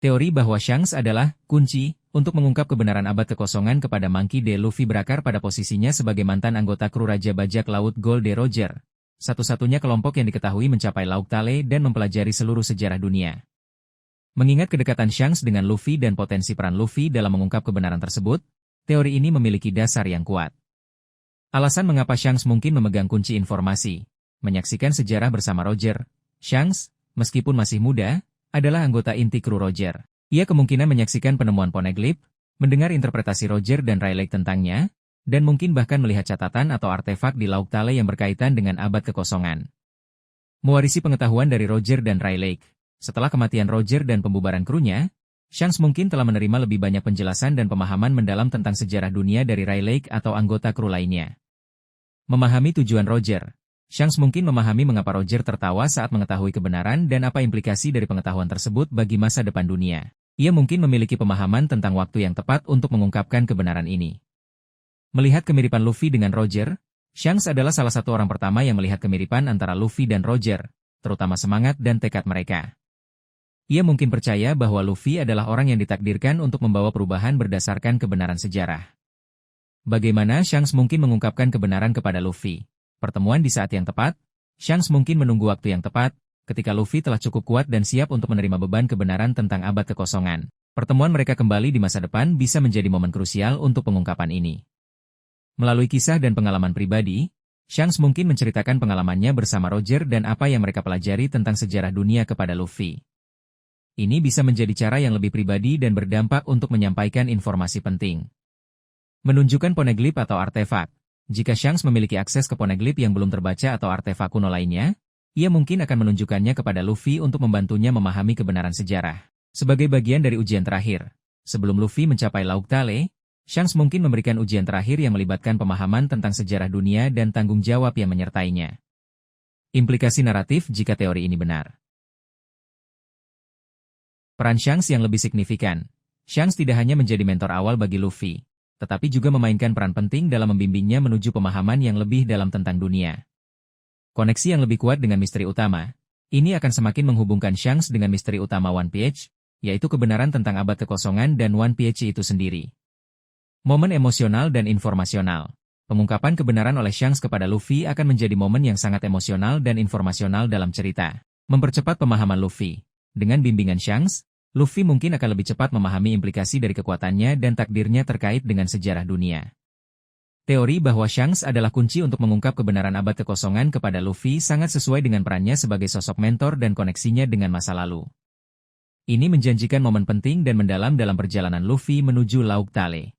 Teori bahwa Shanks adalah kunci untuk mengungkap kebenaran abad kekosongan kepada Monkey D. Luffy berakar pada posisinya sebagai mantan anggota kru Raja Bajak Laut Gold D. Roger, satu-satunya kelompok yang diketahui mencapai Laut Tale dan mempelajari seluruh sejarah dunia. Mengingat kedekatan Shanks dengan Luffy dan potensi peran Luffy dalam mengungkap kebenaran tersebut, teori ini memiliki dasar yang kuat. Alasan mengapa Shanks mungkin memegang kunci informasi. Menyaksikan sejarah bersama Roger, Shanks, meskipun masih muda, adalah anggota inti kru Roger. Ia kemungkinan menyaksikan penemuan Poneglyph, mendengar interpretasi Roger dan Rayleigh tentangnya, dan mungkin bahkan melihat catatan atau artefak di Laut Tale yang berkaitan dengan abad kekosongan. Mewarisi pengetahuan dari Roger dan Rayleigh. Setelah kematian Roger dan pembubaran krunya, Shanks mungkin telah menerima lebih banyak penjelasan dan pemahaman mendalam tentang sejarah dunia dari Rayleigh atau anggota kru lainnya. Memahami tujuan Roger. Shanks mungkin memahami mengapa Roger tertawa saat mengetahui kebenaran dan apa implikasi dari pengetahuan tersebut bagi masa depan dunia. Ia mungkin memiliki pemahaman tentang waktu yang tepat untuk mengungkapkan kebenaran ini. Melihat kemiripan Luffy dengan Roger, Shanks adalah salah satu orang pertama yang melihat kemiripan antara Luffy dan Roger, terutama semangat dan tekad mereka. Ia mungkin percaya bahwa Luffy adalah orang yang ditakdirkan untuk membawa perubahan berdasarkan kebenaran sejarah. Bagaimana Shanks mungkin mengungkapkan kebenaran kepada Luffy? Pertemuan di saat yang tepat, Shanks mungkin menunggu waktu yang tepat, ketika Luffy telah cukup kuat dan siap untuk menerima beban kebenaran tentang abad kekosongan. Pertemuan mereka kembali di masa depan bisa menjadi momen krusial untuk pengungkapan ini. Melalui kisah dan pengalaman pribadi, Shanks mungkin menceritakan pengalamannya bersama Roger dan apa yang mereka pelajari tentang sejarah dunia kepada Luffy. Ini bisa menjadi cara yang lebih pribadi dan berdampak untuk menyampaikan informasi penting. Menunjukkan Poneglyph atau artefak. Jika Shanks memiliki akses ke Poneglyph yang belum terbaca atau artefak kuno lainnya, ia mungkin akan menunjukkannya kepada Luffy untuk membantunya memahami kebenaran sejarah. Sebagai bagian dari ujian terakhir, sebelum Luffy mencapai Laut Tale, Shanks mungkin memberikan ujian terakhir yang melibatkan pemahaman tentang sejarah dunia dan tanggung jawab yang menyertainya. Implikasi naratif jika teori ini benar. Peran Shanks yang lebih signifikan. Shanks tidak hanya menjadi mentor awal bagi Luffy, tetapi juga memainkan peran penting dalam membimbingnya menuju pemahaman yang lebih dalam tentang dunia. Koneksi yang lebih kuat dengan misteri utama, ini akan semakin menghubungkan Shanks dengan misteri utama One Piece, yaitu kebenaran tentang abad kekosongan dan One Piece itu sendiri. Momen emosional dan informasional. Pengungkapan kebenaran oleh Shanks kepada Luffy akan menjadi momen yang sangat emosional dan informasional dalam cerita. Mempercepat pemahaman Luffy. Dengan bimbingan Shanks, Luffy mungkin akan lebih cepat memahami implikasi dari kekuatannya dan takdirnya terkait dengan sejarah dunia. Teori bahwa Shanks adalah kunci untuk mengungkap kebenaran abad kekosongan kepada Luffy sangat sesuai dengan perannya sebagai sosok mentor dan koneksinya dengan masa lalu. Ini menjanjikan momen penting dan mendalam dalam perjalanan Luffy menuju Laut Tale.